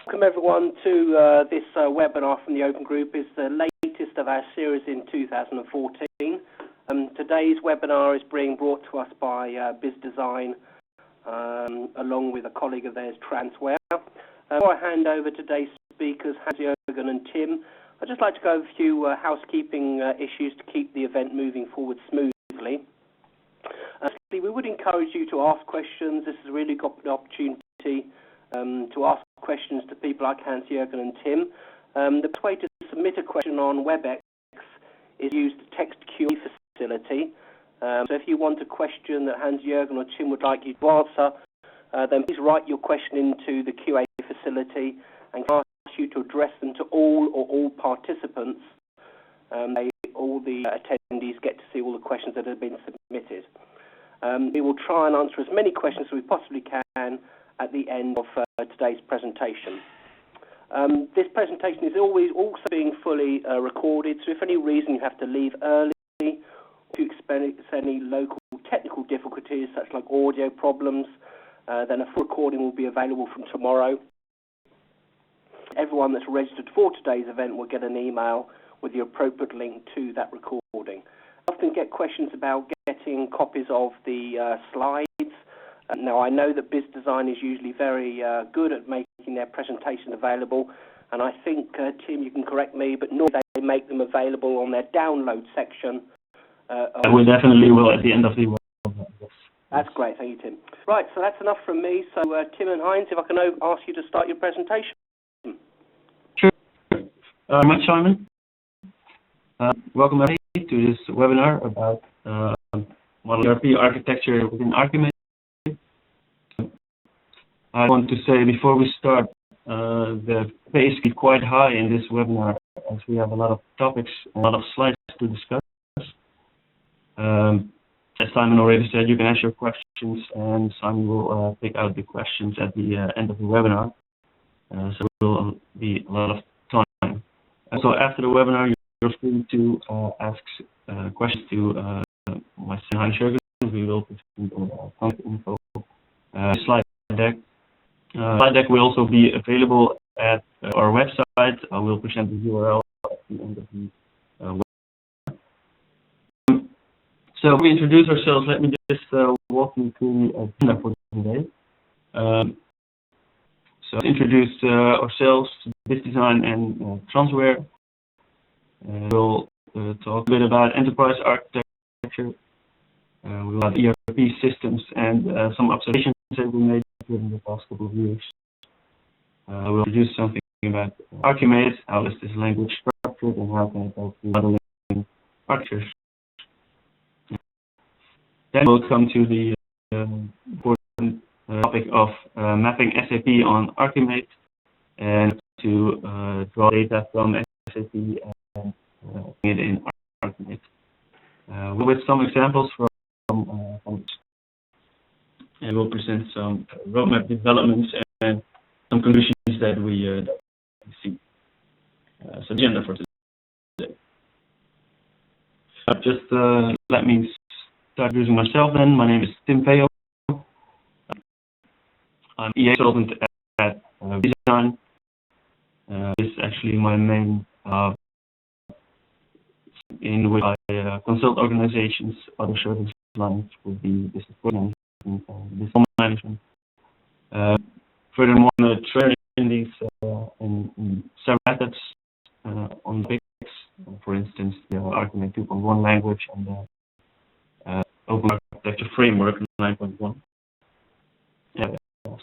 Welcome everyone to this webinar from the Open Group. It's the latest of our series in 2014. Today's webinar is being brought to us by BizDesign along with a colleague of theirs, Transware. Before I hand over to today's speakers, Hans-Jürgen and Tim, I'd just like to go over a few housekeeping issues to keep the event moving forward smoothly. We would encourage you to ask questions. This is a really good opportunity to ask questions to people like Hans-Jürgen and Tim. The best way to submit a question on WebEx is use the text Q&A facility. So if you want a question that Hans-Jürgen or Tim would like you to answer, then please write your question into the Q&A facility and ask you to address them to all participants. All the attendees get to see all the questions that have been submitted. We will try and answer as many questions as we possibly can at the end of today's presentation. This presentation is always also being fully recorded, so if for any reason you have to leave early, if you experience any local technical difficulties such like audio problems, then a full recording will be available from tomorrow. Everyone that's registered for today's event will get an email with the appropriate link to that recording. I often get questions about getting copies of the slides. Now, I know that BizDesign is usually very good at making their presentation available, and I think, Tim, you can correct me, but normally they make them available on their download section. We definitely will at the end of the webinar. Yes. That's great, thank you, Tim. Right, so that's enough from me. So, Tim and Heinz, if I can ask you to start your presentation. Sure. Much, Simon. Welcome everybody to this webinar about model ERP architecture within ArchiMate. I want to say before we start, the pace is quite high in this webinar as we have a lot of topics and a lot of slides to discuss. As Simon already said, you can ask your questions and Simon will pick out the questions at the end of the webinar. So it will be a lot of time. So after the webinar, you're free to ask questions to myself and Hans-Jürgen. We will present contact info, slide deck. Slide deck will also be available at our website. I will present the URL at the end of the webinar. So we introduce ourselves. Let me just walk you through the agenda for today. So let's introduce ourselves, BizDesign and Transware. We'll talk a bit about enterprise architecture. We will have ERP systems and some observations that we made during the past couple of years. We'll introduce something about ArchiMate, how is this language structured, and how can it help modeling architectures. Then we'll come to the important topic of mapping SAP on ArchiMate and to draw data from SAP and it in ArchiMate. With some examples from and we'll present some roadmap developments and some conclusions that we see. So agenda for today. Just let me start introducing myself then. My name is Tim Peo. I'm EA consultant at BizDesign. This is actually my main in which I consult organizations, other service lines would be business management and business management. Furthermore, I'm a trainer in these in several methods on topics, for instance, the ArchiMate 2.1 language and the Open Architecture Framework 9.1.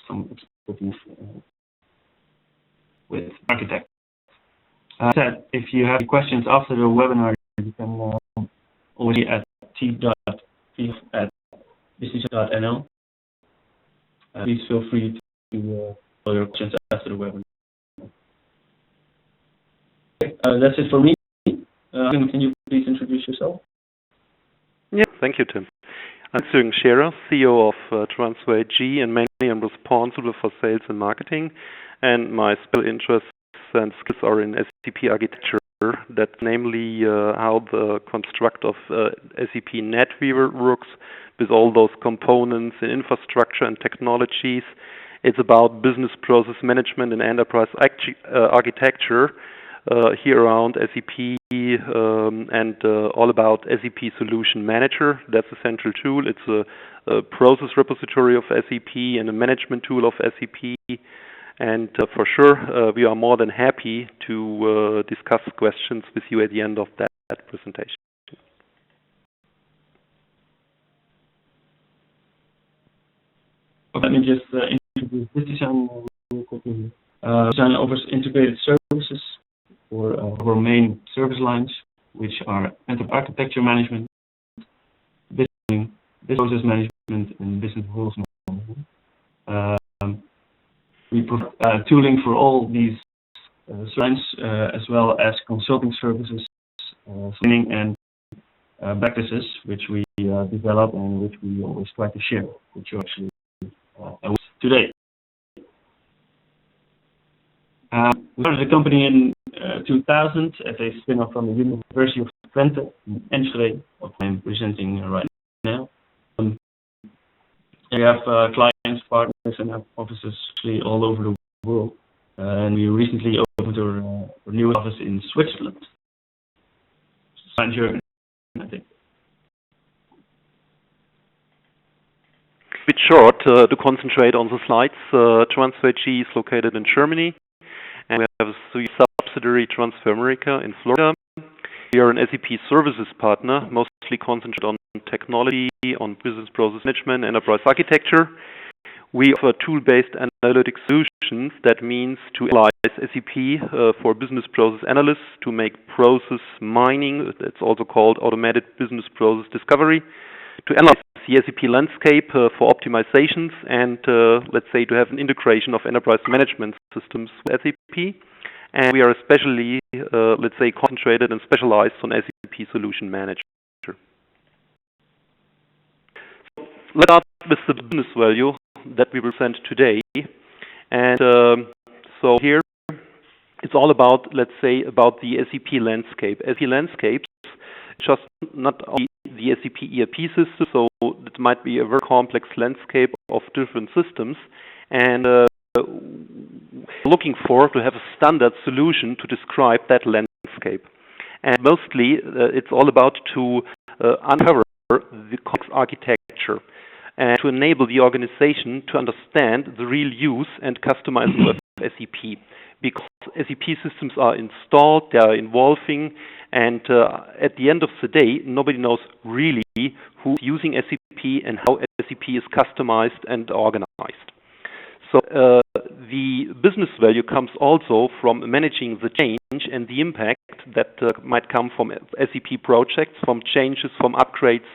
Some expertise with architects. If you have questions after the webinar, you can always at t.p@business.nl. Please feel free to follow your questions after the webinar. That's it for me. Can you please introduce yourself? Yeah, thank you, Tim. I'm Jürgen Scherer, CEO of Transware AG, and mainly I'm responsible for sales and marketing. And my special interests and skills are in SAP architecture. That's namely how the construct of SAP NetWeaver works with all those components and infrastructure and technologies, It's about business process management and enterprise architecture here around SAP and all about SAP Solution Manager. That's a central tool. It's a process repository of SAP and a management tool of SAP. And for sure, we are more than happy to discuss questions with you at the end of that presentation. Let me just introduce this design. Design offers integrated services for our main service lines, which are enterprise architecture management, business process management, and business rules management. We provide tooling for all these lines, as well as consulting services, training and practices, which we develop and which we always try to share, which you actually today. We started the company in 2000 as a spin-off from the University of Twente in Enschede, what I'm presenting right now. We have clients, partners, and have offices actually all over the world. And we recently opened our new office in Switzerland. Germany, I think. Bit short to concentrate on the slides. Transfer G is located in Germany, and we have a subsidiary Transfer America in Florida. We are an SAP services partner, mostly concentrated on technology, on business process management, enterprise architecture. We offer tool-based analytic solutions. That means to analyze SAP for business process analysts to make process mining. It's also called automated business process discovery. To analyze the SAP landscape for optimizations and, let's say, to have an integration of enterprise management systems with SAP. And we are especially, let's say, concentrated and specialized on SAP Solution Manager. So let's start with the business value that we present today. And so here it's all about, let's say, about the SAP landscape. SAP landscapes just not only the SAP ERP system, so it might be a very complex landscape of different systems, and looking for to have a standard solution to describe that landscape. And mostly it's all about to uncover the complex architecture and to enable the organization to understand the real use and customization of SAP. Because SAP systems are installed, they are evolving, and at the end of the day, nobody knows really who's using SAP and how SAP is customized and organized. So the business value comes also from managing the change and the impact that might come from SAP projects, from changes, from upgrades,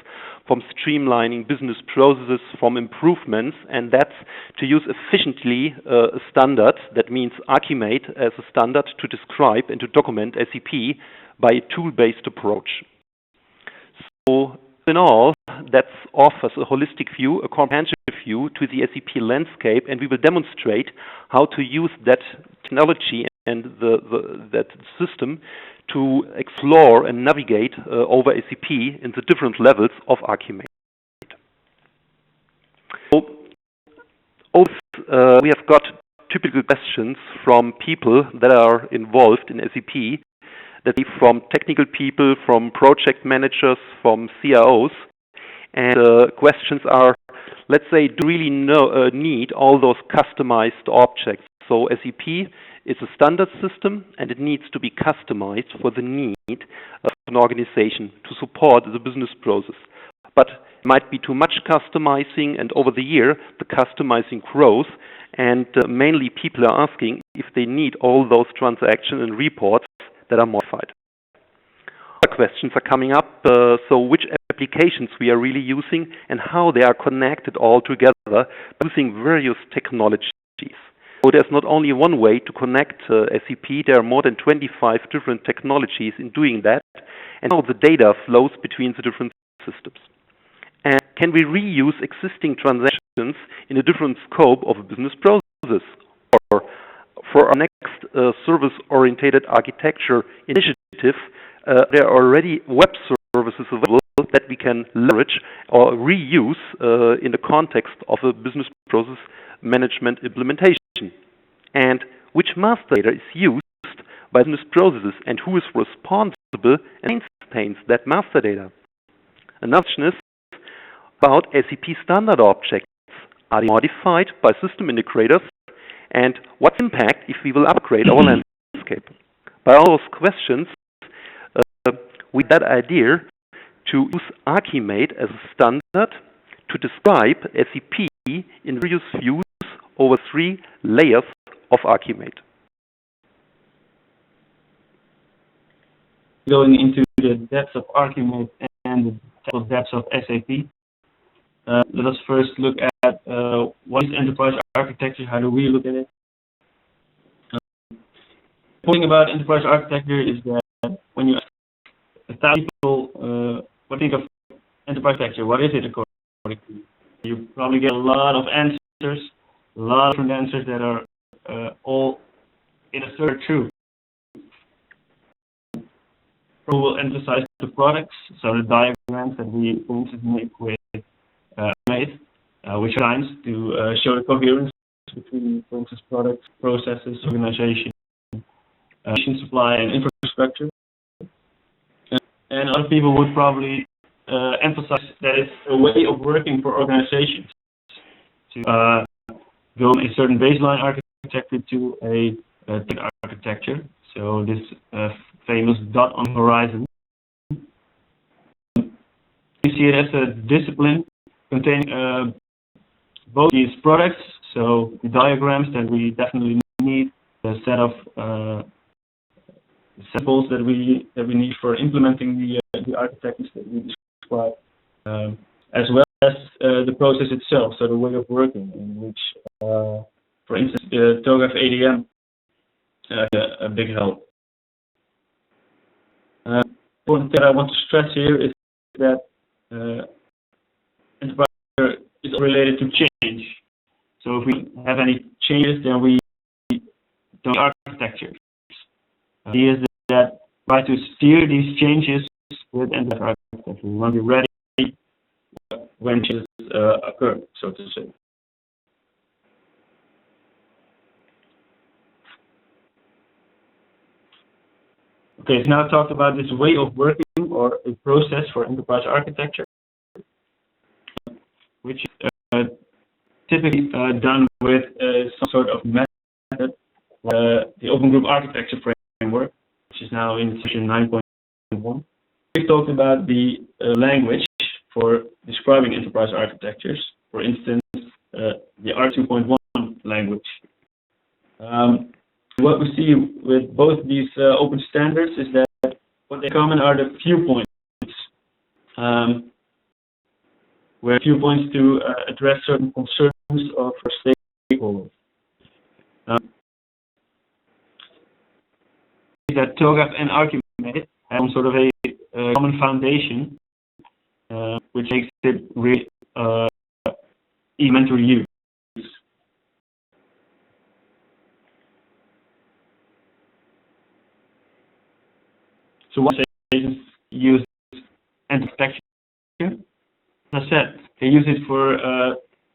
from streamlining business processes, from improvements, and that's to use efficiently a standard, that means ArchiMate as a standard to describe and to document SAP by a tool-based approach. So in all, that offers a holistic view, a comprehensive view to the SAP landscape, and we will demonstrate how to use that technology and that system to explore and navigate over SAP in the different levels of ArchiMate. So, we have got typical questions from people that are involved in SAP, that is from technical people, from project managers, from CIOs, and questions are, let's say, do we really need all those customized objects? So SAP is a standard system, and it needs to be customized for the need of an organization to support the business process. But it might be too much customizing, and over the year, the customizing grows, and mainly people are asking if they need all those transactions and reports that are modified. Other questions are coming up, so which applications we are really using and how they are connected all together using various technologies. So there's not only one way to connect SAP, there are more than 25 different technologies in doing that, and how the data flows between the different systems. And can we reuse existing transactions in a different scope of a business process? Or for our next service-oriented architecture initiative, there are already web services available that we can leverage or reuse in the context of a business process management implementation, and which master data is used by business processes and who is responsible and maintains that master data. Another question is about SAP standard objects. Are they modified by system integrators? And what's the impact if we will upgrade our landscape? By all those questions, with that idea to use ArchiMate as a standard to describe SAP in various views over 3 layers of ArchiMate. Going into the depths of ArchiMate and the technical depths of SAP, let us first look at what is enterprise architecture. How do we look at it? The thing about enterprise architecture is that when you ask 1,000 people what think of enterprise architecture, what is it according to you? You probably get a lot of answers, a lot of different answers that are all in a third true. We will emphasize the products, so the diagrams that we, for instance, make with ArchiMate, which lines to show the coherence between, for instance, products, processes, organization, supply, and infrastructure. And other people would probably emphasize that it's a way of working for organizations to go from a certain baseline architecture to a tech architecture. So this famous dot on the horizon. You see it as a discipline containing both these products, so the diagrams that we definitely need, the set of samples that we need for implementing the architectures that we describe, as well as the process itself, so the way of working, in which, for instance, the TOGAF ADM a big help. One thing I want to stress here is that enterprise is related to change. So if we have any changes, then we don't architecture. The idea is that try to steer these changes with enterprise architecture. We want to be ready when changes occur, so to say. Okay, so now talked about this way of working or a process for enterprise architecture, which is typically done with some sort of method, the Open Group Architecture Framework, which is now in section 9.1. We talked about the language for describing enterprise architectures, for instance, the R2.1 language. What we see with both these open standards is that what they common are the viewpoints, where viewpoints to address certain concerns of stakeholders. That TOGAF and ArchiMate have some sort of a common foundation, which makes it really elementary use. So one organizations use architecture. As I said, they use it for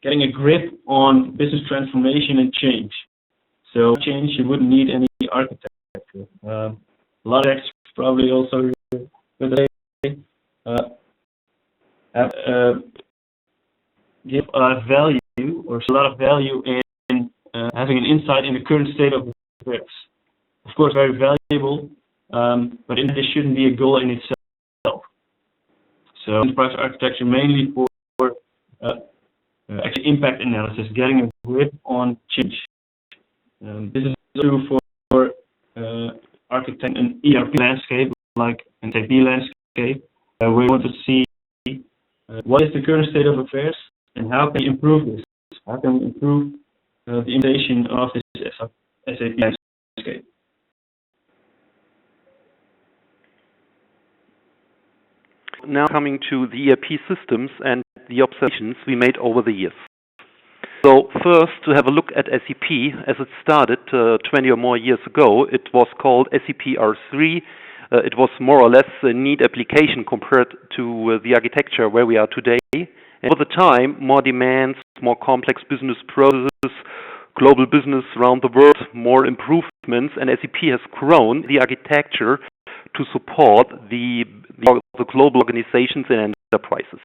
getting a grip on business transformation and change. So change, you wouldn't need any architecture. A lot of experts probably also give value or a lot of value in having an insight in the current state of affairs. Of course, very valuable. But this shouldn't be a goal in itself. So enterprise architecture mainly for actually impact analysis, getting a grip on change. This is true for architect an ERP landscape like an SAP landscape. We want to see what is the current state of affairs and how can we improve this? How can we improve the implementation of this SAP landscape? Now coming to the ERP systems and the observations we made over the years. So first, to have a look at SAP, as it started 20 or more years ago, it was called SAP R3, it was more or less a neat application compared to the architecture where we are today. And over the time, more demands, more complex business processes, global business around the world, more improvements, and SAP has grown the architecture to support the global organizations and enterprises.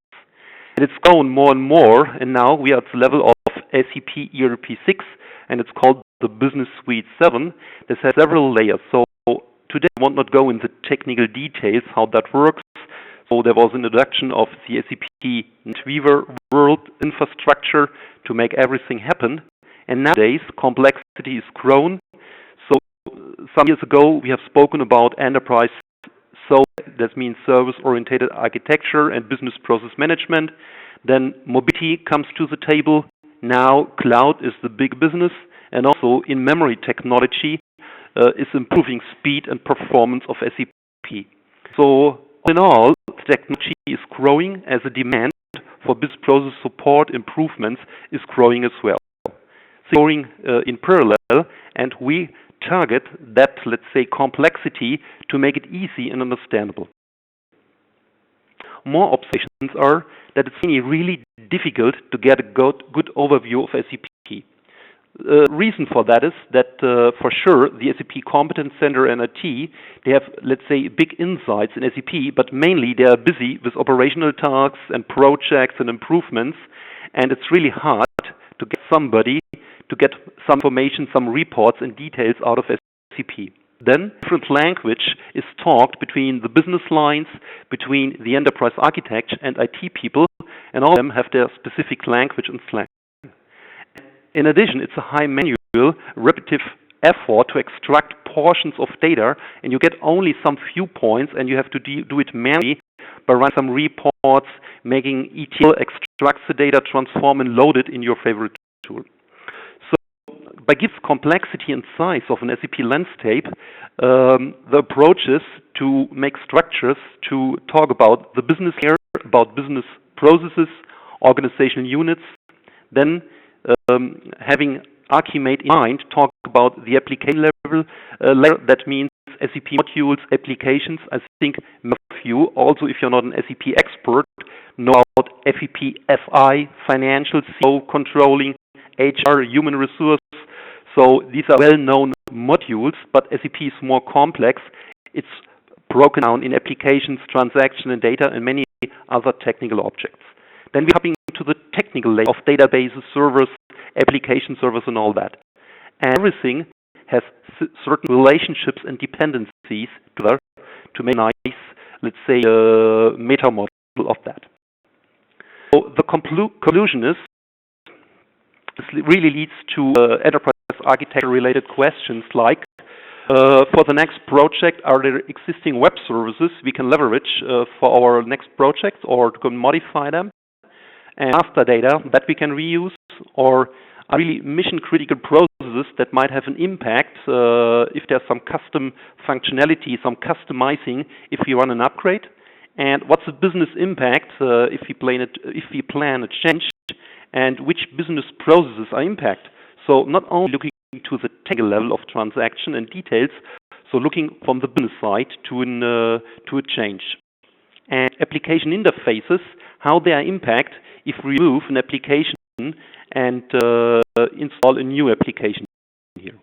And it's grown more and more, and now we are at the level of SAP ERP 6, and it's called the Business Suite 7. This has several layers. So today I will not go into technical details how that works. So there was an introduction of the SAP NetWeaver World infrastructure to make everything happen. And nowadays, complexity is grown. So some years ago, we have spoken about enterprise. So that means service-oriented architecture and business process management. Then mobility comes to the table. Now cloud is the big business. And also in-memory technology is improving speed and performance of SAP. So all in all, technology is growing as a demand for business process support improvements is growing as well. Growing in parallel, and we target that, let's say, complexity to make it easy and understandable. More observations are that it's really difficult to get a good overview of SAP. Reason for that is that, for sure, the SAP Competence Center and IT, they have, let's say, big insights in SAP, but mainly they are busy with operational tasks and projects and improvements, and it's really hard to get somebody to get some information, some reports and details out of SAP. Then, different language is talked between the business lines, between the enterprise architect and IT people, and all of them have their specific language and slang. In addition, it's a high manual, repetitive effort to extract portions of data, and you get only some few points, and you have to do it manually by running some reports, making ETL, extracts the data, transform and load it in your favorite tool. By giving complexity and size of an SAP landscape, the approach is to make structures to talk about the business layer, about business processes, organizational units, then having ArchiMate in mind, talk about the application level layer. That means SAP modules, applications. I think most of you, also if you're not an SAP expert, know about FEP, FI, financial, CO, controlling, HR, human resource. So these are well-known modules, but SAP is more complex. It's broken down in applications, transaction and data, and many other technical objects. Then we're coming to the technical layer of databases, servers, application servers, and all that. And everything has certain relationships and dependencies together to make a nice, let's say, meta model of that. So the conclusion is, this really leads to enterprise architecture-related questions like, for the next project, are there existing web services we can leverage for our next project, or to modify them? And master data that we can reuse, or are really mission-critical processes that might have an impact if there's some custom functionality, some customizing if we run an upgrade? And what's the business impact if we plan a change? And which business processes are impacted? So not only looking to the technical level of transaction and details, so looking from the business side to a change. And application interfaces, how they are impacted if we remove an application and install a new application here.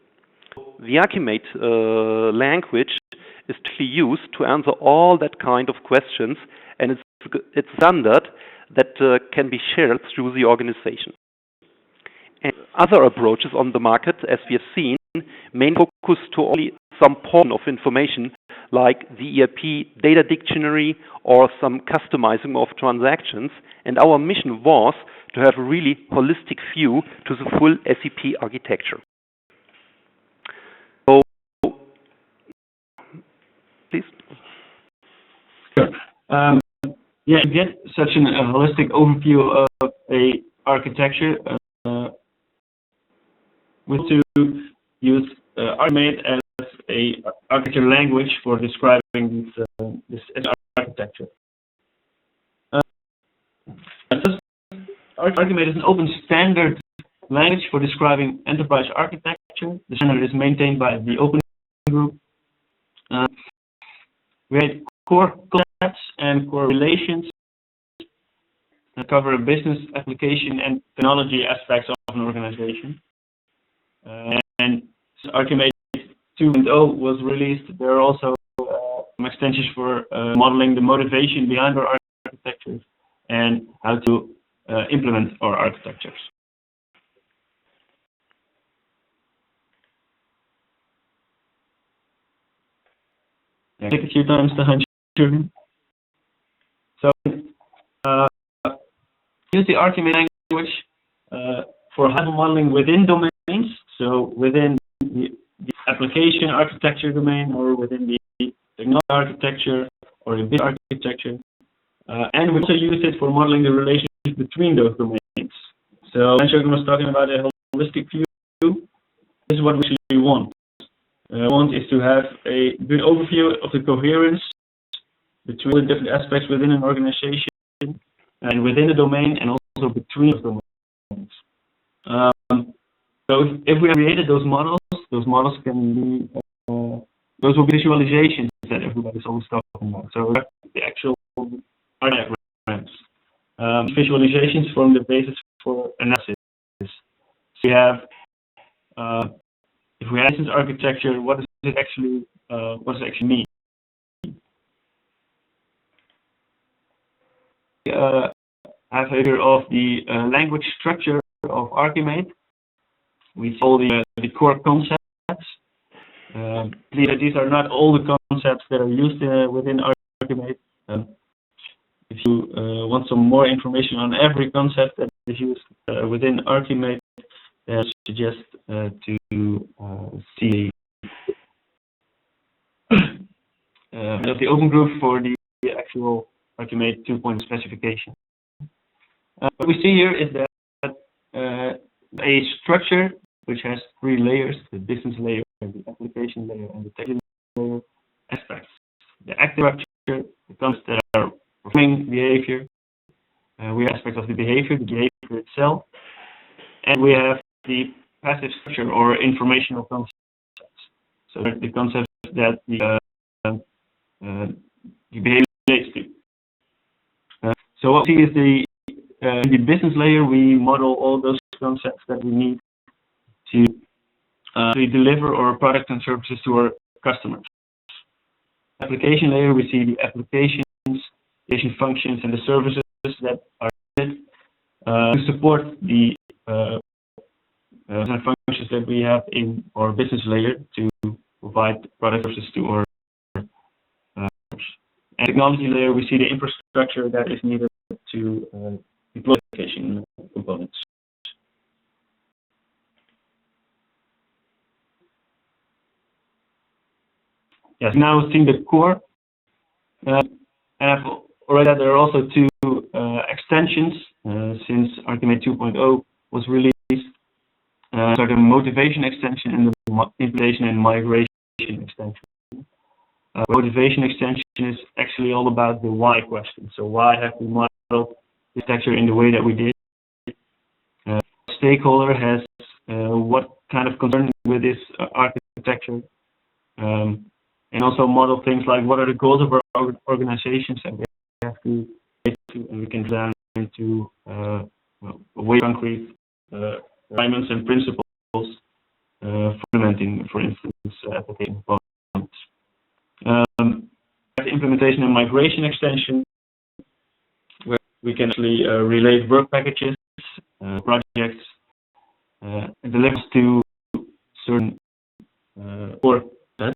The ArchiMate language is typically used to answer all that kind of questions, and it's standard that can be shared through the organization. And other approaches on the market, as we have seen, main focus to only some portion of information, like the ERP data dictionary or some customizing of transactions. And our mission was to have a really holistic view to the full SAP architecture. So, please. Sure. Yeah, to get such a holistic overview of a architecture, we have to use ArchiMate as a architecture language for describing this architecture. ArchiMate is an open standard language for describing enterprise architecture. The standard is maintained by the open group. We had core concepts and core relations that cover business, application, and technology aspects of an organization. And ArchiMate 2.0 was released. There are also some extensions for modeling the motivation behind our architectures and how to implement our architectures. Take a few times to hunch. So use the ArchiMate language for high-level modeling within domains, so within the application architecture domain or within the technology architecture or the business architecture. And we also use it for modeling the relationship between those domains. So Jürgen was talking about a holistic view. This is what we actually want. Want is to have a good overview of the coherence between the different aspects within an organization and within a domain and also between those domains. So if we have created those models can be, those will be visualizations that everybody's always talking about. So the actual diagrams. Visualizations form the basis for analysis. So we have, if we have business architecture, what does it actually mean? Have a here of the language structure of ArchiMate. We saw the core concepts. Please, these are not all the concepts that are used within ArchiMate. If you want some more information on every concept that is used within ArchiMate, I suggest to see the open group for the actual ArchiMate 2.0 specification. What we see here is that a structure which has three layers: the business layer, the application layer, and the technical layer aspects. The active structure, the concepts that are performing behavior. We have aspects of the behavior itself, and we have the passive structure or informational concepts. So the concepts that the behavior relates to. So what we see is in the business layer, we model all those concepts that we need to deliver our products and services to our customers. Application layer, we see the application functions and the services that are needed to support the functions that we have in our business layer to provide product services to our and technology layer, we see the infrastructure that is needed to deploy application components. Yes, now we've seen the core. And I've already said there are also two extensions since ArchiMate 2.0 was released. So the motivation extension and the implementation and migration extension. Motivation extension is actually all about the why question. So why have we modeled this architecture in the way that we did? Stakeholder has what kind of concern with this architecture? And also model things like what are the goals of our organizations that we have to get to, and we can down into way concrete requirements and principles for implementing, for instance, application components. The implementation and migration extension, where we can actually relate work packages, projects, and delivers to certain core sets,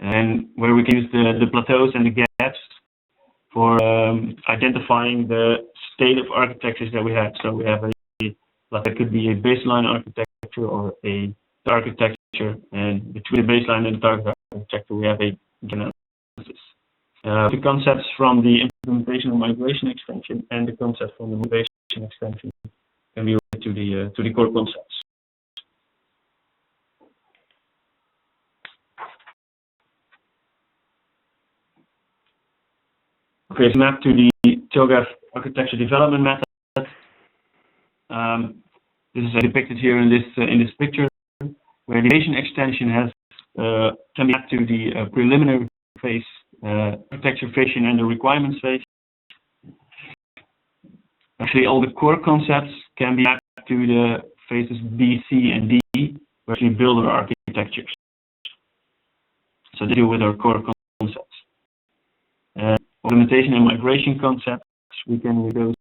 and where we can use the plateaus and the gaps for identifying the state of architectures that we have. So we have that could be a baseline architecture or a architecture, and between the baseline and the target architecture we have a analysis. The concepts from the implementation and migration extension and the concepts from the motivation extension can be related to the core concepts. Okay, so map to the TOGAF architecture development method. This is depicted here in this picture, where the motivation extension has can be added to the preliminary phase, architecture vision, and the requirements phase. Actually, all the core concepts can be added to the phases B, C, and D, where we build our architectures. So they deal with our core concepts. Implementation and migration concepts, we can go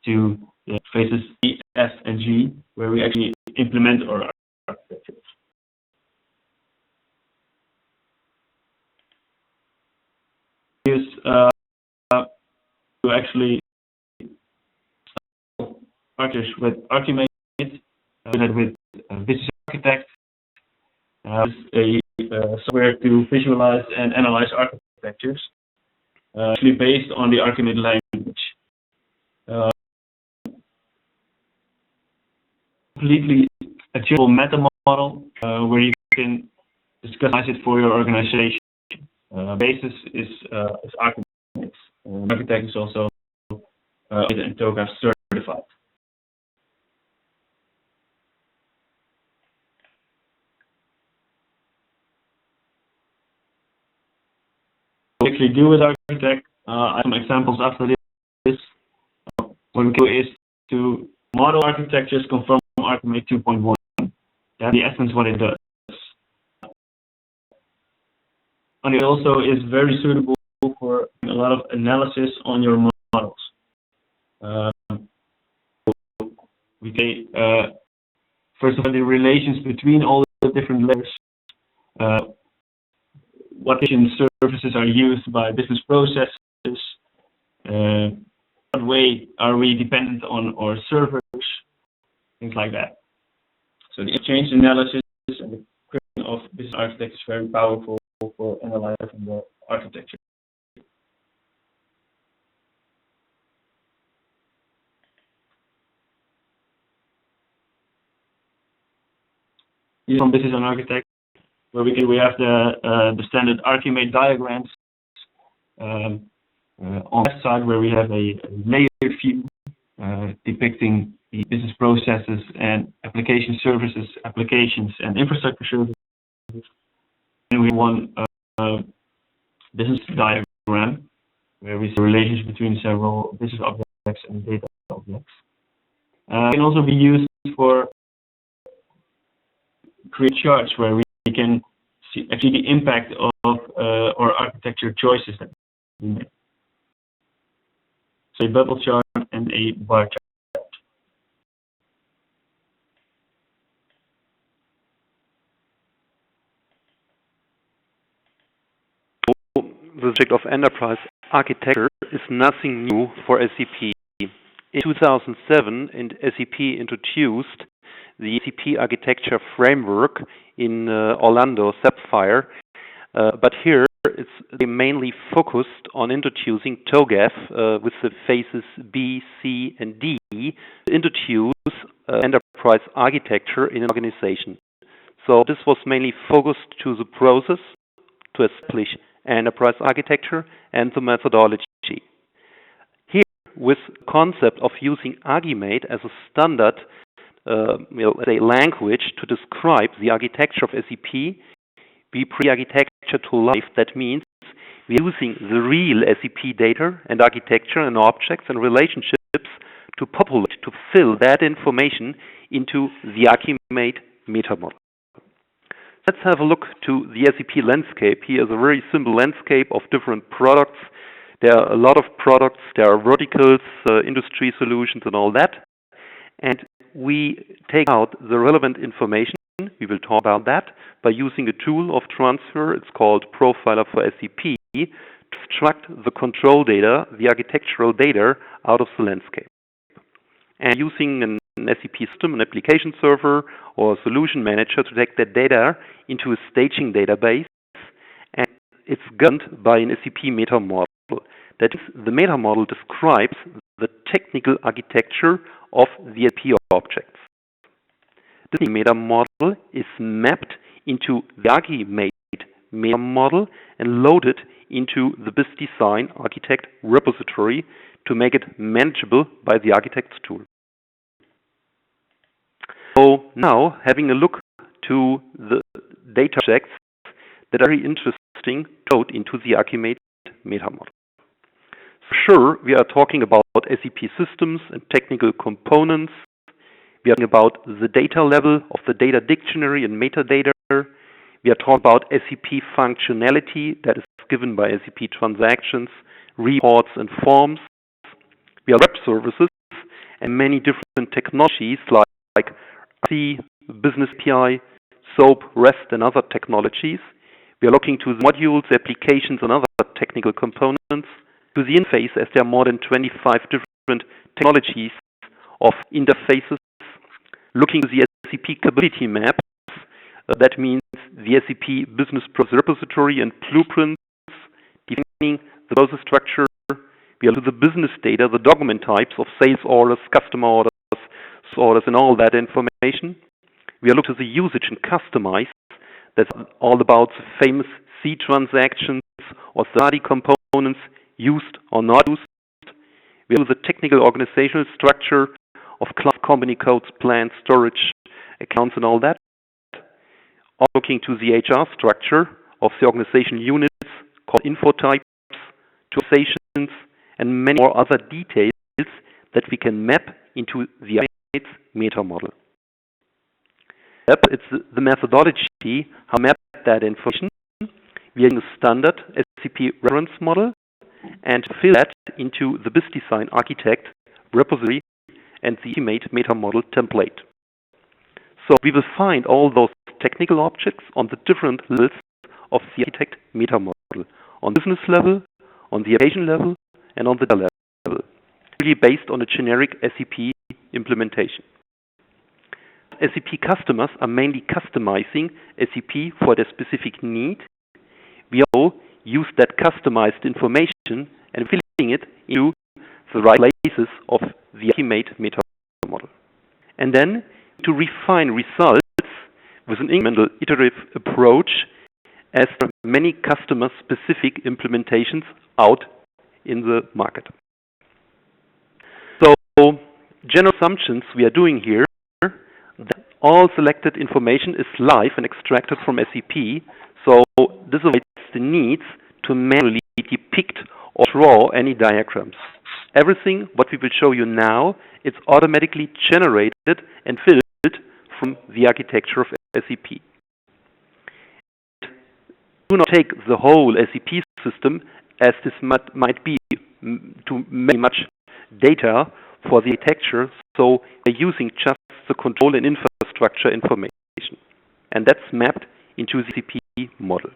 to the phases E, F, and G, where we actually implement our architecture. Is to actually architecture with ArchiMate, with Business Architect, is a software to visualize and analyze architectures, actually based on the ArchiMate language. Completely adjustable meta model where you can customize it for your organization. Basis is ArchiMate. Architect is also and TOGAF certified. What we actually do with Architect, I have some examples after this. What we do is to model architectures conform to ArchiMate 2.1. Yeah, the essence what it does. And it also is very suitable for a lot of analysis on your models. We can first of all the relations between all the different layers. What services are used by business processes? What way are we dependent on our servers? Things like that. So the exchange analysis and the creation of business architecture is very powerful for analyzing the architecture. From Business and Architect, where we have the standard ArchiMate diagrams on the left side, where we have a layered view depicting the business processes and application services, applications and infrastructure services. And we have one business diagram where we see the relations between several business objects and data objects. It can also be used for create charts where we can see actually the impact of our architecture choices that we make. So a bubble chart and a bar chart. The subject of enterprise architecture is nothing new for SAP. In 2007, SAP introduced the SAP architecture framework in Orlando Sapphire, but here it's mainly focused on introducing TOGAF with the phases B, C, and D to introduce enterprise architecture in an organization. So this was mainly focused to the process to establish enterprise architecture and the methodology. Here, with the concept of using ArchiMate as a standard language to describe the architecture of SAP, we bring architecture to life. That means we're using the real SAP data and architecture and objects and relationships to populate, to fill that information into the ArchiMate meta model. Let's have a look to the SAP landscape. Here is a very simple landscape of different products. There are a lot of products. There are verticals, industry solutions, and all that. And we take out the relevant information. We will talk about that by using a tool of transfer. It's called Profiler for SAP to extract the control data, the architectural data, out of the landscape. And using an SAP system, an application server, or a solution manager to take that data into a staging database, and it's governed by an SAP meta model. That is, the meta model describes the technical architecture of the SAP objects. This meta model is mapped into the ArchiMate meta model and loaded into the BizDesign Architect repository to make it manageable by the architect's tool. So now, having a look to the data objects that are very interesting to load into the ArchiMate meta model. For sure, we are talking about SAP systems and technical components. We are talking about the data level of the data dictionary and metadata. We are talking about SAP functionality that is given by SAP transactions, reports, and forms. We are web services and many different technologies like RC, Business API, SOAP, REST, and other technologies. We are looking to the modules, applications, and other technical components, to the interface, as there are more than 25 different technologies of interfaces. Looking to the SAP capability maps, that means the SAP Business Process Repository and blueprints, defining the process structure. We are to the business data, the document types of sales orders, customer orders, and all that information. We are looking to the usage and customize. That's all about the famous C transactions or third-party components used or not used. We are to the technical organizational structure of class, company codes, plans, storage, accounts, and all that. Also looking to the HR structure of the organization units called info types, to organizations, and many more other details that we can map into the ArchiMate meta model. It's the methodology, how to map that information. We are using a standard SAP reference model and fill that into the BizDesign Architect repository and the ArchiMate meta model template. So we will find all those technical objects on the different levels of the Architect meta model, on business level, on the application level, and on the data level, really based on a generic SAP implementation. SAP customers are mainly customizing SAP for their specific need. We all use that customized information and filling it into the right places of the ArchiMate meta model. And then to refine results with an incremental iterative approach, as there are many customer-specific implementations out in the market. So, general assumptions we are doing here, that all selected information is live and extracted from SAP, so this avoids the needs to manually depict or draw any diagrams. Everything what we will show you now, it's automatically generated and filled from the architecture of SAP. Do not take the whole SAP system, as this might be too much data for the architecture, so we're using just the control and infrastructure information, and that's mapped into the SAP model.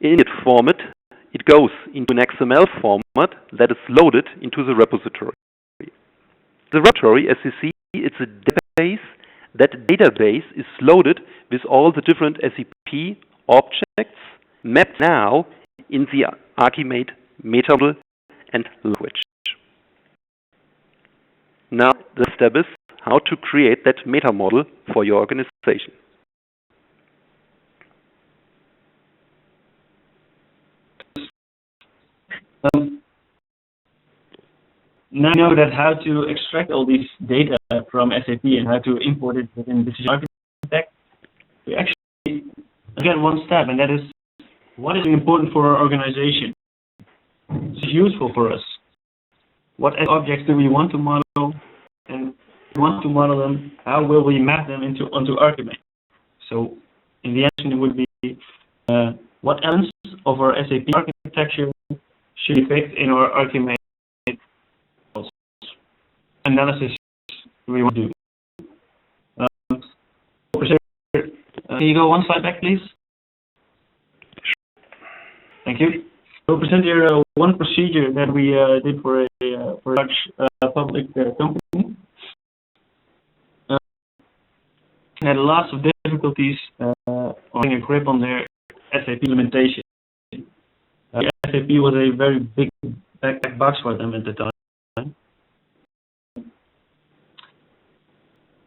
In its format, it goes into an XML format that is loaded into the repository. The repository, as you see, it's a database. That database is loaded with all the different SAP objects mapped now in the ArchiMate meta model and language. Now the step is how to create that meta model for your organization. Now you know that how to extract all these data from SAP and how to import it within Business Architect. We actually again one step, and that is what is important for our organization. This is useful for us. What objects do we want to model, and if we want to model them, how will we map them onto ArchiMate? So in the end, it would be what elements of our SAP architecture should be picked in our ArchiMate analysis we want to do. Can you go one slide back, please? Thank you. We'll present here one procedure that we did for a large public company. Had lots of difficulties getting a grip on their SAP implementation. SAP was a very big black box for them at the time.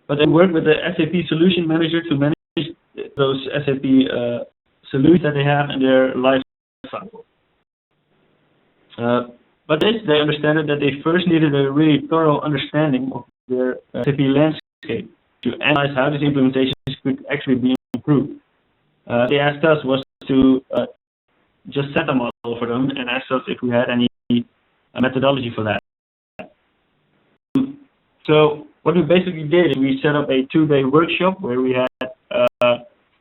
But they worked with the SAP Solution Manager to manage those SAP solutions that they have in their life cycle. But they understood that they first needed a really thorough understanding of their SAP landscape to analyze how these implementations could actually be improved. they asked us was to just set a model for them and asked us if we had any methodology for that. So what we basically did is we set up a 2-day workshop where we had a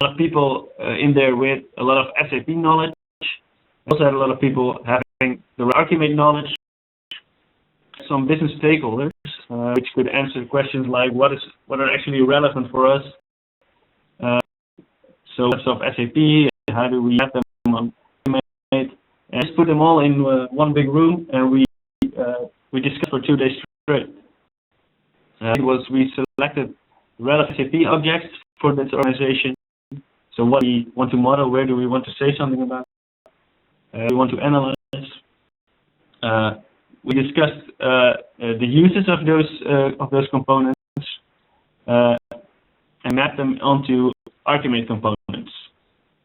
lot of people in there with a lot of SAP knowledge. We also had a lot of people having the ArchiMate knowledge, some business stakeholders which could answer questions like what are actually relevant for us. So types of SAP, how do we map them on ArchiMate, and just put them all in one big room, and we discussed for 2 days straight. We selected relevant SAP objects for this organization. So what we want to model, where do we want to say something about, we want to analyze. We discussed the uses of those components and mapped them onto ArchiMate components.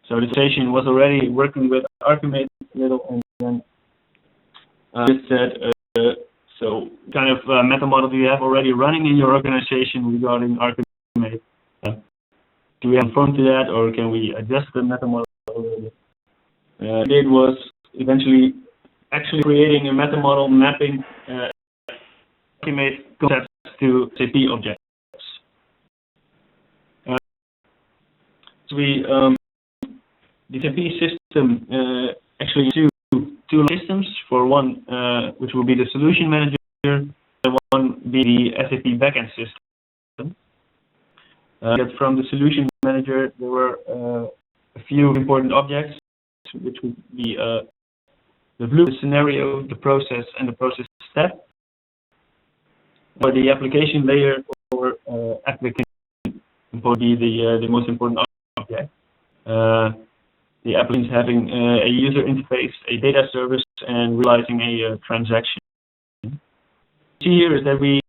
So the station was already working with ArchiMate a little, and then it said, so kind of meta model do you have already running in your organization regarding ArchiMate? Do we have front to that, or can we adjust the meta model already? What we did was eventually actually creating a meta model mapping ArchiMate concepts to SAP objects. So the SAP system actually two systems. For one, which will be the solution manager, and one be the SAP backend system. From the solution manager, there were a few important objects, which would be the blue, the scenario, the process, and the process step. For the application layer, or application would be the most important object. The application is having a user interface, a data service, and realizing a transaction. What you see here is that we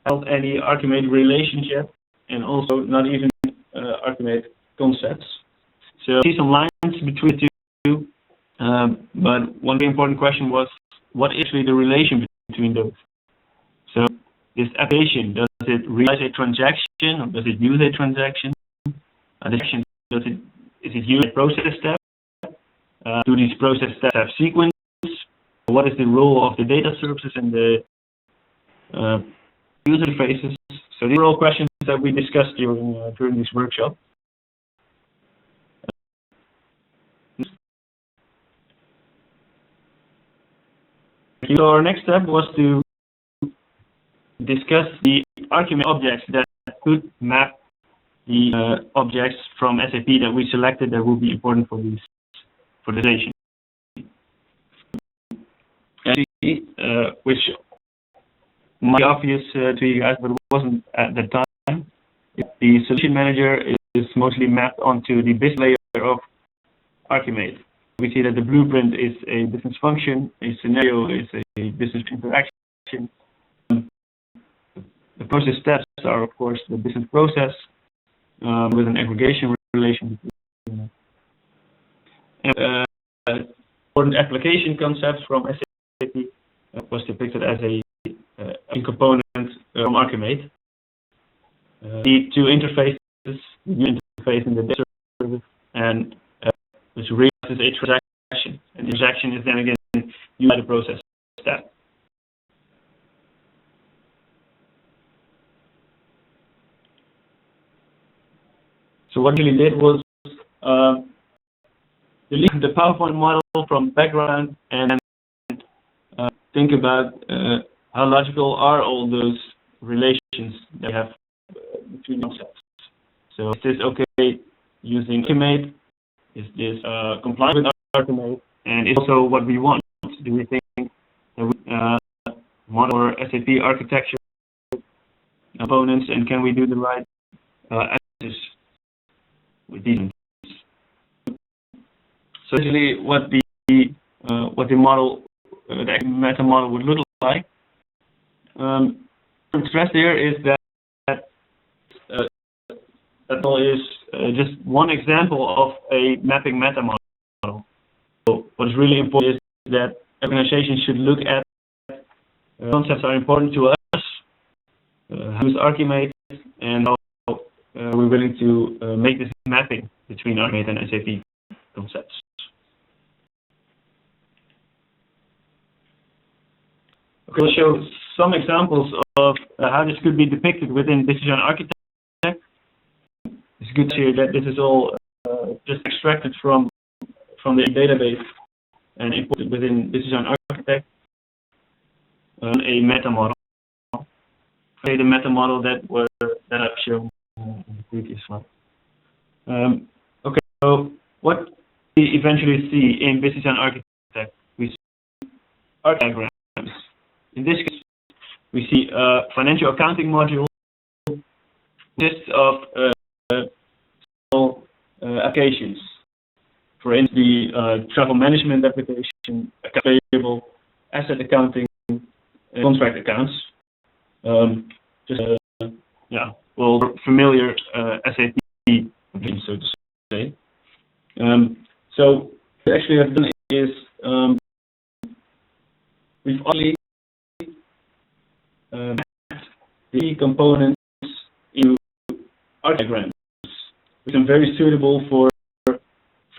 held any ArchiMate relationship, and also not even ArchiMate concepts. So you see some lines between the two, but one very important question was, what is actually the relation between those? So this application, does it realize a transaction, or does it use a transaction? Is it use a process step? Do these process steps have sequence? What is the role of the data services and the user interfaces? So these are all questions that we discussed during this workshop. So our next step was to discuss the ArchiMate objects that could map the objects from SAP that we selected that would be important for the station. Which might be obvious to you guys, but it wasn't at the time. The solution manager is mostly mapped onto the business layer of ArchiMate. We see that the blueprint is a business function, a scenario is a business interaction. The process steps are, of course, the business process with an aggregation relation. Important application concepts from SAP was depicted as a component from ArchiMate. The two interfaces, the interface and the data service, and which realizes a transaction. And the transaction is then again used by the process step. So what we really did was delete the PowerPoint model from background and think about how logical are all those relations that we have between concepts. So is this okay using ArchiMate? Is this compliant with ArchiMate? And is also what we want? Do we think that we model our SAP architecture components, and can we do the right analysis with these? So essentially, what the model, the meta model would look like. Stress here is that is just one example of a mapping meta model. So what is really important is that organizations should look at concepts are important to us, how is ArchiMate, and how we're willing to make this mapping between ArchiMate and SAP concepts. Okay, we'll show some examples of how this could be depicted within Decision Architect. It's good to hear that this is all just extracted from the database and imported within Decision Architect. A meta model. The meta model that I've shown in the previous slide. Okay, so what we eventually see in Decision Architect, we see arc diagrams. In this case, we see a financial accounting module consists of several applications. For instance, the travel management application, accounts payable, asset accounting, contract accounts. Well, familiar SAP applications, so to say. So what we actually have done is we've only mapped the components into arc diagrams, which are very suitable for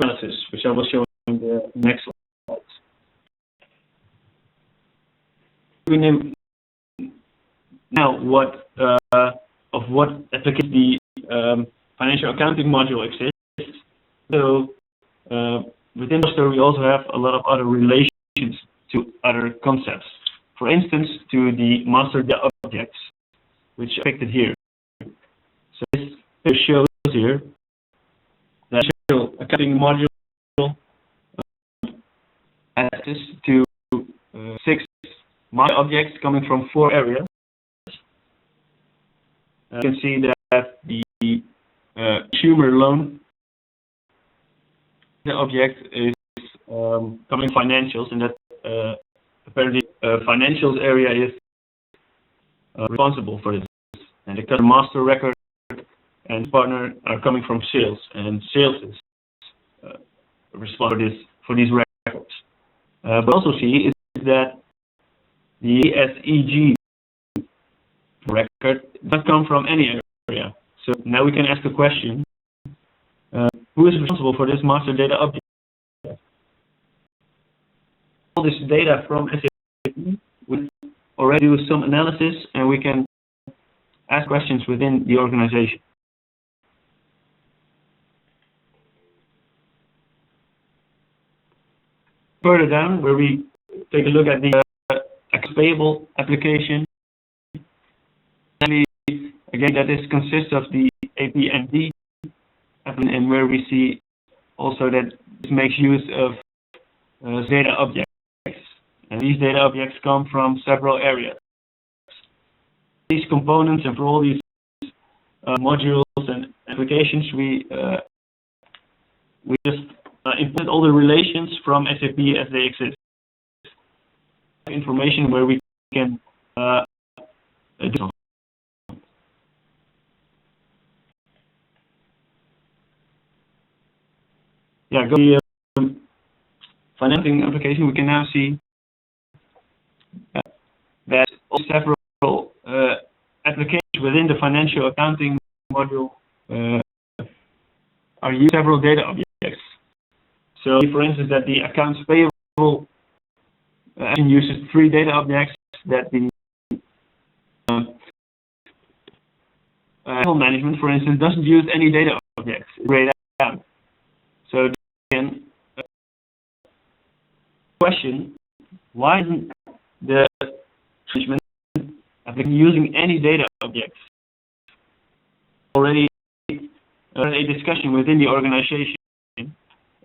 analysis, which I will show in the next slide. We name now what application the financial accounting module exists. So within the story, we also have a lot of other relations to other concepts. For instance, to the master data objects, which are depicted here. So this shows here that accounting module has access to 6 master objects coming from 4 areas. You can see that the consumer loan the object is coming from financials, and that apparently financials area is responsible for this. And the customer master record and partner are coming from sales, and sales is responsible for these records. But also see is that the SEG record doesn't come from any area. So now we can ask the question, who is responsible for this master data object? All this data from SAP, we already do some analysis, and we can ask questions within the organization. Further down, where we take a look at the accounts payable application, again, that is consists of the APMD, and where we see also that it makes use of data objects. And these data objects come from several areas. These components, and for all these modules and applications, we just implement all the relations from SAP as they exist. Information where we can go to the financing application. We can now see that several applications within the financial accounting module are using several data objects. So, for instance, that the accounts payable uses 3 data objects, that the travel management, for instance, doesn't use any data objects. It's grayed out. So, again, question: why isn't the management application using any data objects? Already a discussion within the organization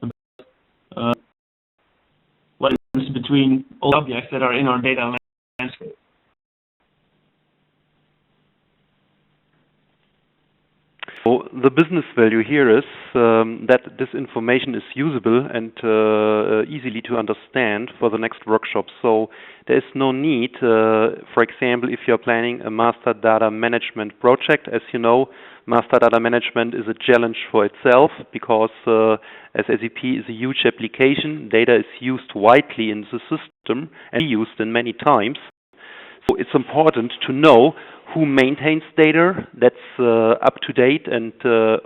about what is between all objects that are in our data landscape. So the business value here is that this information is usable and easily to understand for the next workshop. So there is no need, for example, if you're planning a master data management project. As you know, master data management is a challenge for itself because as SAP is a huge application, data is used widely in the system and used in many times. So it's important to know who maintains data that's up to date, and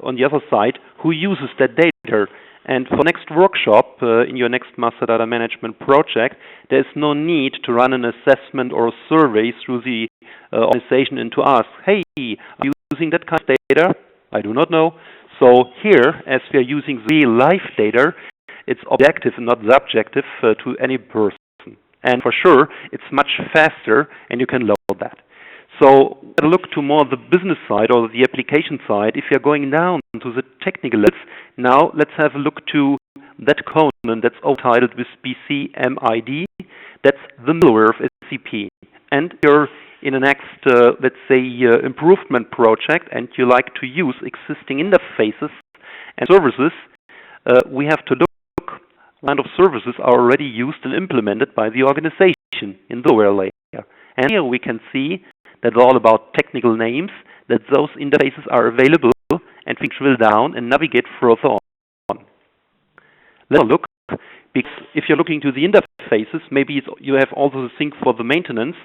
on the other side, who uses that data. And for next workshop, in your next master data management project, there's no need to run an assessment or a survey through the organization and to ask, hey, are you using that kind of data? I do not know. So here, as we are using real life data, it's objective and not subjective to any person. And for sure, it's much faster, and you can load that. So look to more the business side or the application side. If you're going down to the technical levels, now let's have a look to that component that's titled with BCMID. That's the middleware of SAP. And you're in a next, let's say, improvement project, and you like to use existing interfaces and services, we have to look what kind of services are already used and implemented by the organization in the middleware layer. And here we can see that's all about technical names, that those interfaces are available, and we drill down and navigate further on. Let's look, because if you're looking to the interfaces, maybe you have also the thing for the maintenance,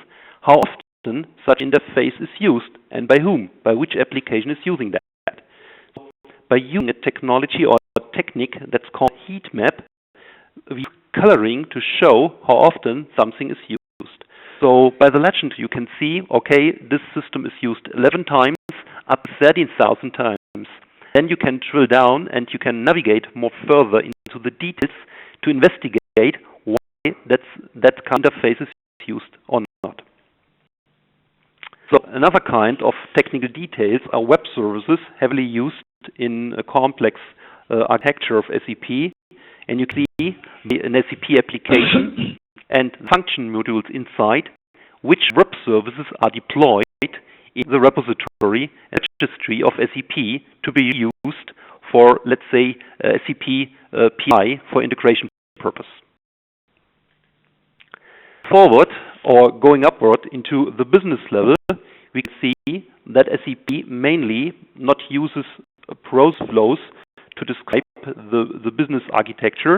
how often such interface is used, and by whom, by which application is using that. So by using a technology or a technique that's called heat map, we're coloring to show how often something is used. So by the legend, you can see, okay, this system is used 11 times, up to 13,000 times. Then you can drill down and you can navigate more further into the details to investigate why that kind of interface is used or not. So another kind of technical details are web services heavily used in a complex architecture of SAP. And you can see an SAP application and function modules inside, which web services are deployed in the repository and registry of SAP to be used for, let's say, SAP PI for integration purpose. Forward or going upward into the business level, we can see that SAP mainly not uses process flows to describe the business architecture.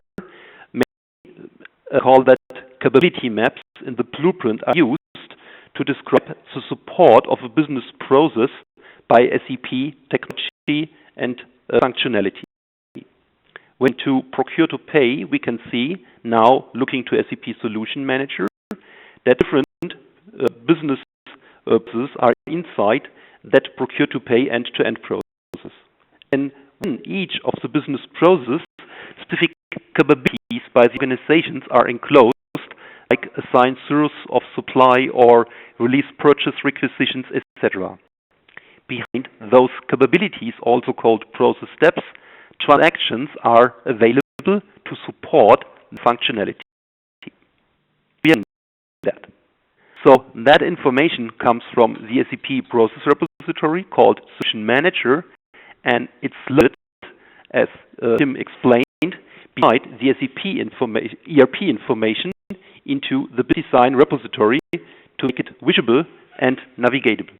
Call that capability maps in the blueprint are used to describe the support of a business process by SAP technology and functionality. When to procure to pay, we can see now, looking to SAP Solution Manager, that different business processes are inside that procure to pay end-to-end process. And in each of the business processes, specific capabilities by the organizations are enclosed, like assigned source of supply or release purchase requisitions, etc. Behind those capabilities, also called process steps, transactions are available to support the functionality. That. So that information comes from the SAP process repository called Solution Manager, and it's loaded, as Tim explained, beside the SAP ERP information into the design repository to make it visible and navigatable.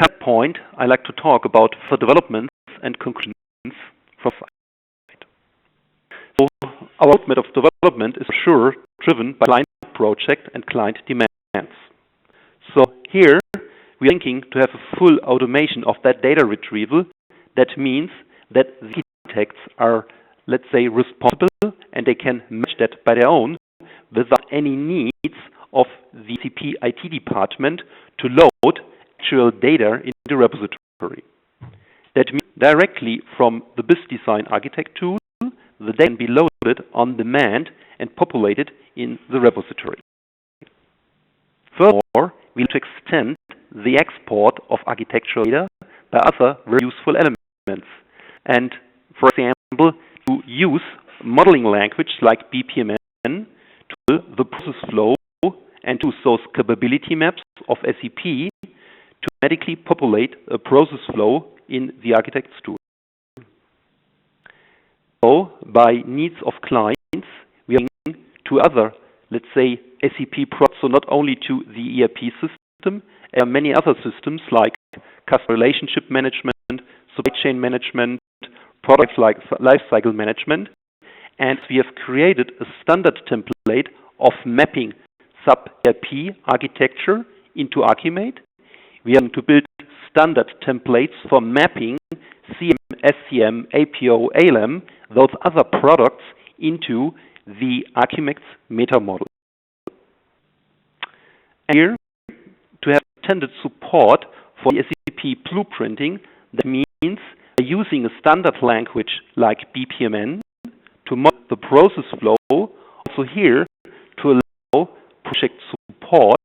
Cut point, I like to talk about for developments and conclusions from side. So our roadmap of development is for sure driven by client project and client demands. So here we are thinking to have a full automation of that data retrieval. That means that the architects are, let's say, responsible and they can manage that by their own without any needs of the SAP IT department to load actual data in the repository. That means directly from the BIS Design Architect tool, the data can be loaded on demand and populated in the repository. Furthermore, we need to extend the export of architectural data by other very useful elements. And for example, to use modeling language like BPMN to build the process flow and to use those capability maps of SAP to automatically populate a process flow in the architect's tool. So, by needs of clients, we are looking to other, let's say, SAP products, so not only to the ERP system, there are many other systems like customer relationship management, supply chain management, product like lifecycle management, and we have created a standard template of mapping sub-ERP architecture into ArchiMate. We are going to build standard templates for mapping CM, SCM, APO, ALM, those other products into the ArchiMate's meta model. And here, to have intended support for the SAP blueprinting, that means using a standard language like BPMN to model the process flow, also here to allow project support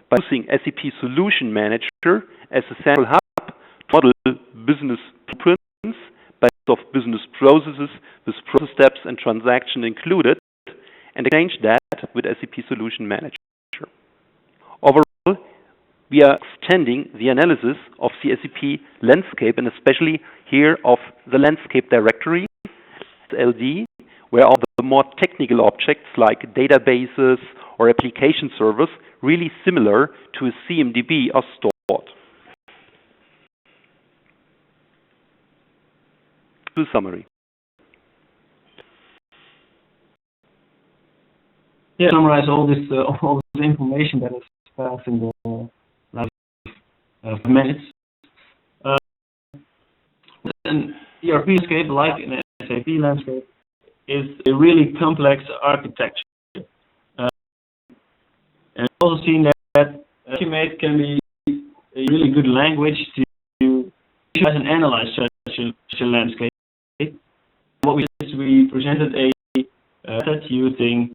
by using SAP Solution Manager as a central hub to model business blueprints by of business processes with process steps and transaction included, and exchange that with SAP Solution Manager. Overall, we are extending the analysis of the SAP landscape, and especially here of the landscape directory, LD, where all the more technical objects like databases or application servers, really similar to a CMDB, are stored. To summary. Yeah, summarize all this information that is passed in the last 5 minutes. An ERP landscape, like an SAP landscape, is a really complex architecture. And I've also seen that ArchiMate can be a really good language to visualize and analyze such a landscape. What we did is we presented a method using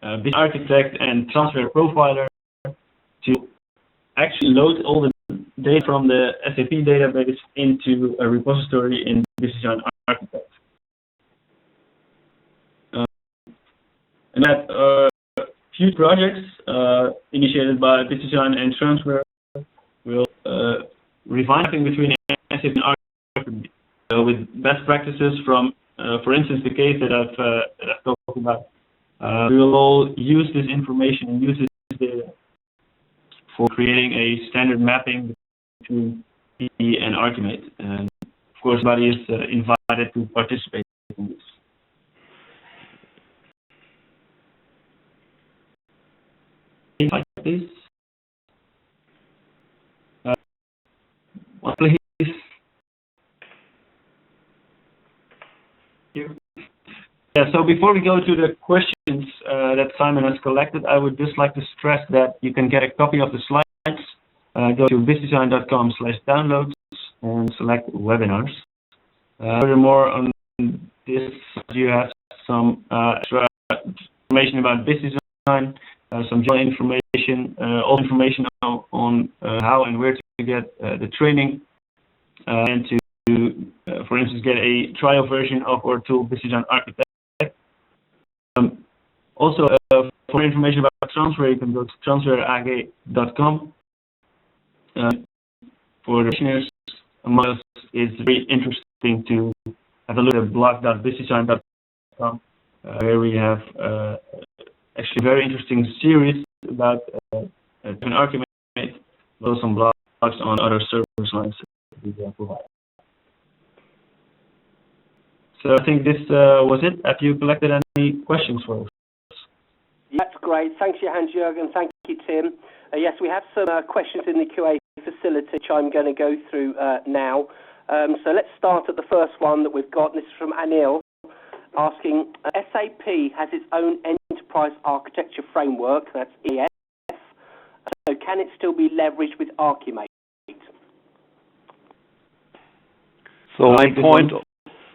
Business Architect and Transfer Profiler to actually load all the data from the SAP database into a repository in Business Architect. And that few projects initiated by Business and Transfer will refine between SAP and Archimate with best practices from, for instance, the case that I've talked about. We will all use this information and use this data for creating a standard mapping between PE and Archimate. And of course, everybody is invited to participate in this. Like this. Please. Yeah, so before we go to the questions that Simon has collected, I would just like to stress that you can get a copy of the slides. Go to businessdesign.com/downloads and select webinars. Furthermore, on this, you have some extra information about business design, some general information, all information on how and where to get the training, and to, for instance, get a trial version of our tool, Business Design Architect. Also, for information about Transfer, you can go to transferag.com. For the listeners among us, it's very interesting to have a look at blog.businessdesign.com, where we have actually a very interesting series about an Archimate, also some blogs on other service lines that we provide. So I think this was it. Have you collected any questions for us? That's great. Thank you, Hans-Jürgen. Thank you, Tim. Yes, we have some questions in the QA facility, which I'm going to go through now. So let's start at the first one that we've got. This is from Anil, asking, SAP has its own enterprise architecture framework, that's EF, so can it still be leveraged with ArchiMate? So my point,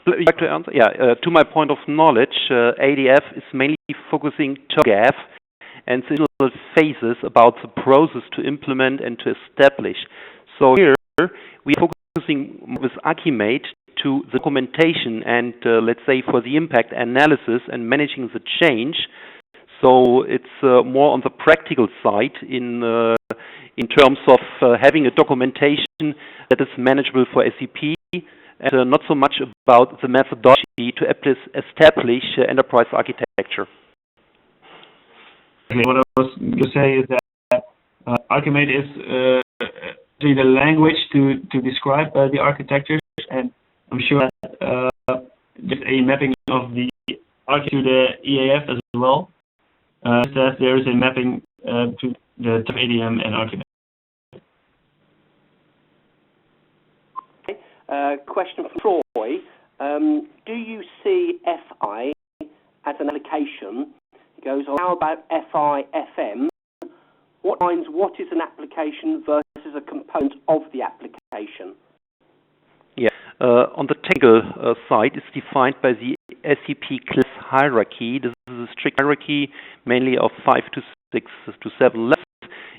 would you like to answer? Yeah, to my point of knowledge, ADF is mainly focusing to GAF and signal phases about the process to implement and to establish. So here we are focusing with ArchiMate to the documentation and let's say for the impact analysis and managing the change. So it's more on the practical side in terms of having a documentation that is manageable for SAP, and not so much about the methodology to establish enterprise architecture. What I was going to say is that ArchiMate is the language to describe the architectures, and I'm sure that there's a mapping of the architecture to the EAF as well. says there is a mapping to the ADM and ArchiMate. Question from Troy. Do you see FI as an application? He goes, how about FI, FM? What is an application versus a component of the application? Yeah. On the technical side, it's defined by the SAP class hierarchy. This is a strict hierarchy, mainly of 5 to 6 to 7 levels.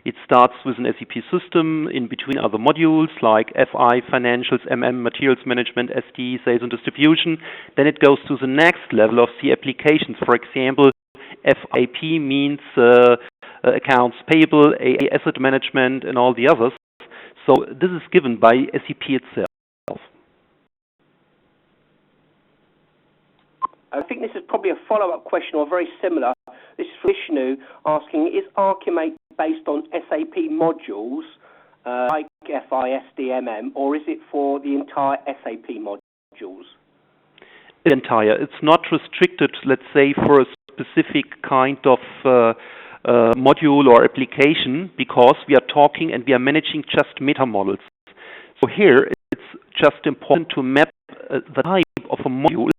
It starts with an SAP system, in between other modules like FI, financials, MM, materials management, SD, sales and distribution. Then it goes to the next level of the applications. For example, FAP means accounts payable, asset management, and all the others. So this is given by SAP itself. I think this is probably a follow-up question or very similar. This is from Vishnu asking, is ArchiMate based on SAP modules like FI, SD, MM, or is it for the entire SAP modules? Entire. It's not restricted, let's say, for a specific kind of module or application, because we are talking and we are managing just meta models. So here it's just important to map the type of a module,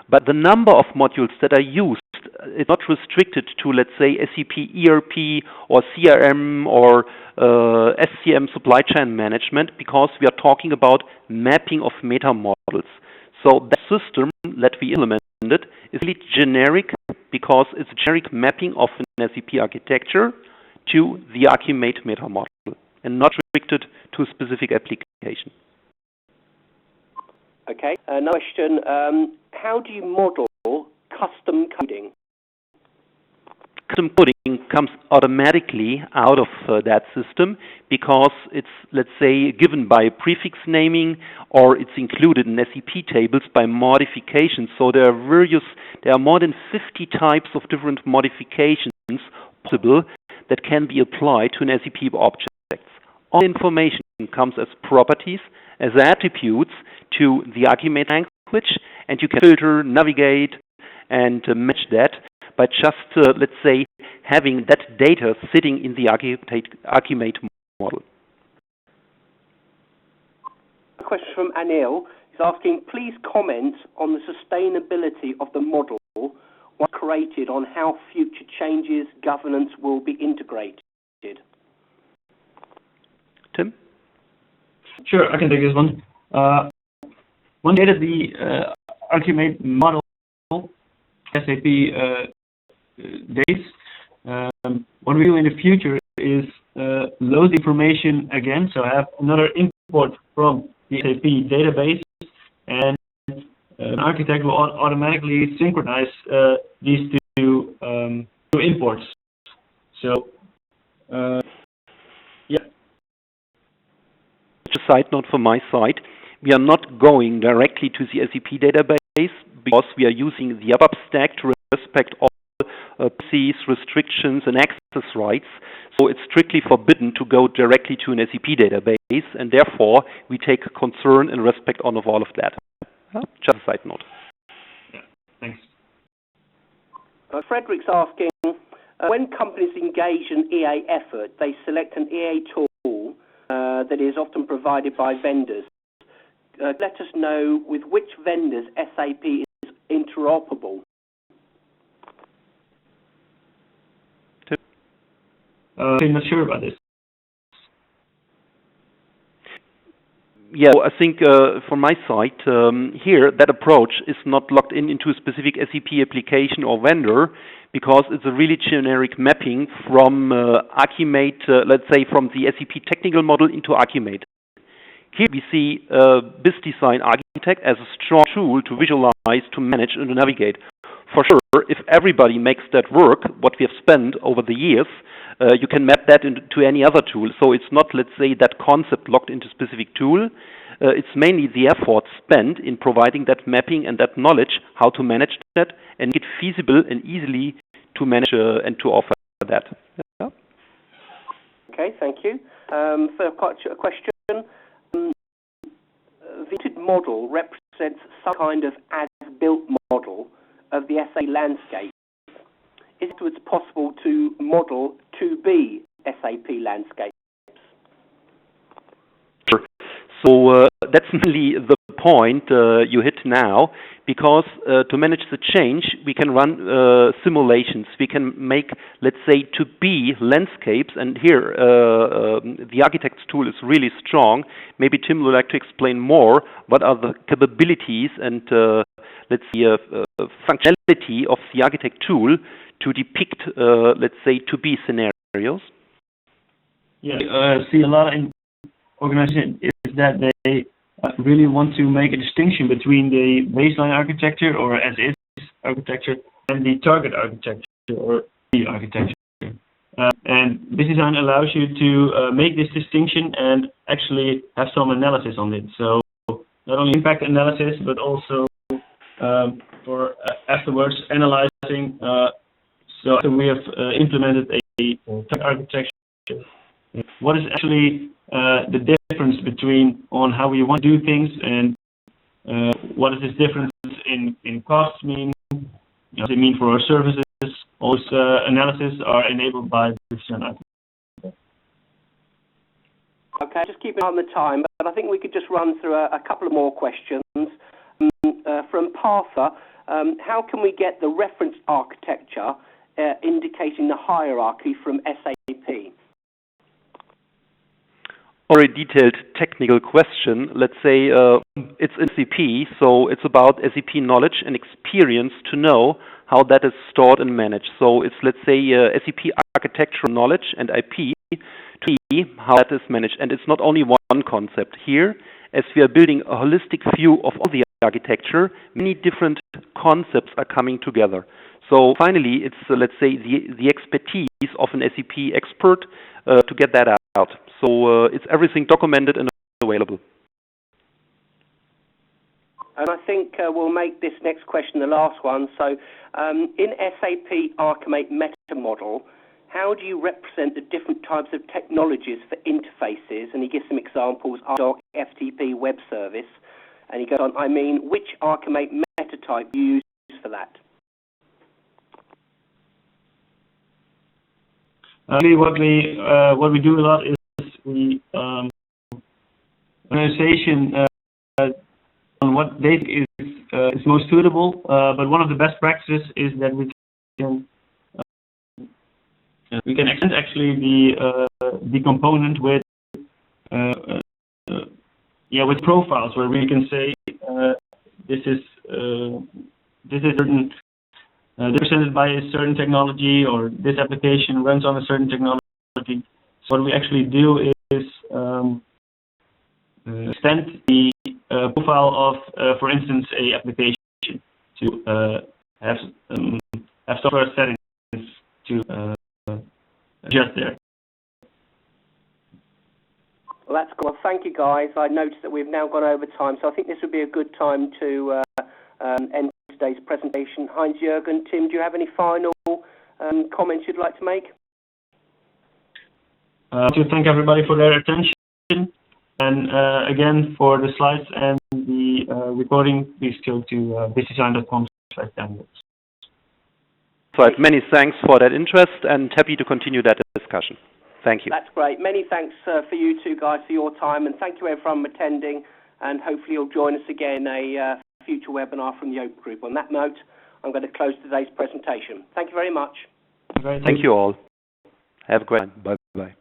but the number of modules that are used is not restricted to, let's say, SAP ERP or CRM or SCM supply chain management, because we are talking about mapping of meta models. So that system that we implemented is really generic, because it's generic mapping of an SAP architecture to the ArchiMate meta model and not restricted to a specific application. Okay, another question. How do you model custom coding? Custom coding comes automatically out of that system, because it's, let's say, given by prefix naming, or it's included in SAP tables by modifications. So there are more than 50 types of different modifications possible that can be applied to an SAP object. All information comes as properties, as attributes to the ArchiMate language, and you can filter, navigate, and match that by just, let's say, having that data sitting in the ArchiMate model. A question from Anil is asking, please comment on the sustainability of the model once created, on how future changes, governance will be integrated. Tim? Sure, I can take this one. When we added the ArchiMate model, SAP days, what we do in the future is load information again, so have another import from the SAP database, and an architect will automatically synchronize these two imports. So, yeah. Just a side note from my side, we are not going directly to the SAP database, because we are using the ABAP stack to respect all policies, restrictions, and access rights. So it's strictly forbidden to go directly to an SAP database, and therefore we take concern and respect on of all of that. Just a side note. Yeah, thanks. Frederick's asking, when companies engage in EA effort, they select an EA tool that is often provided by vendors. Let us know with which vendors SAP is interoperable. I'm not sure about this. Yeah, I think from my side, here, that approach is not locked into a specific SAP application or vendor, because it's a really generic mapping from ArchiMate, let's say from the SAP technical model into ArchiMate. Here we see BizDesign Architect as a strong tool to visualize, to manage, and to navigate. For sure, if everybody makes that work, what we have spent over the years, you can map that into any other tool. So it's not, let's say, that concept locked into a specific tool. It's mainly the effort spent in providing that mapping and that knowledge, how to manage that, and make it feasible and easily to manage and to offer that. Yeah. Okay, thank you. For a question, the model represents some kind of as-built model of the SA landscape. Is is it possible to model 2B SAP landscapes? Sure. So that's really the point you hit now, because to manage the change, we can run simulations. We can make, let's say, 2B landscapes, and here the architect's tool is really strong. Maybe Tim would like to explain more what are the capabilities and let's see, functionality of the architect tool to depict, let's say, 2B scenarios. Yeah, see a lot in organizations is that they really want to make a distinction between the baseline architecture or as-is architecture and the target architecture or the architecture. And this design allows you to make this distinction and actually have some analysis on it. So not only impact analysis, but also for afterwards analyzing. So after we have implemented a target architecture, what is actually the difference between on how we want to do things, and what does this difference in costs mean? What does it mean for our services? All those analysis are enabled by this architecture. Okay, just keeping on the time, but I think we could just run through a couple of more questions. From Partha, how can we get the reference architecture indicating the hierarchy from SAP? Or a detailed technical question. Let's say it's SAP, so it's about SAP knowledge and experience to know how that is stored and managed. So it's, let's say, SAP architectural knowledge and IP to see how that is managed. And it's not only one concept. Here, as we are building a holistic view of all the architecture, many different concepts are coming together. So finally, it's, let's say, the expertise of an SAP expert to get that out. So it's everything documented and available. And I think we'll make this next question the last one. So in SAP ArchiMate meta model, how do you represent the different types of technologies for interfaces? And he gives some examples, RDoc, FTP, web service. And he goes on, I mean, which ArchiMate meta type you use for that? What we do a lot is we organization on what data is most suitable. But one of the best practices is that we can extend actually the component with with profiles where we can say this is certain. Represented by a certain technology, or this application runs on a certain technology. So what we actually do is extend the profile of, for instance, a application to have software settings to adjust there. Well, that's cool. Well, thank you, guys. I noticed that we've now gone over time, so I think this would be a good time to end today's presentation. Heinz-Jürgen, Tim, do you have any final comments you'd like to make? To thank everybody for their attention, and again for the slides and the recording, please go to businessdesign.com/downloads. So many thanks for that interest, and happy to continue that discussion. Thank you. That's great. Many thanks for you two guys for your time, and thank you everyone for attending, and hopefully you'll join us again a future webinar from the Open Group. On that note, I'm going to close today's presentation. Thank you very much. Thank you all. Have a great time. Bye-bye.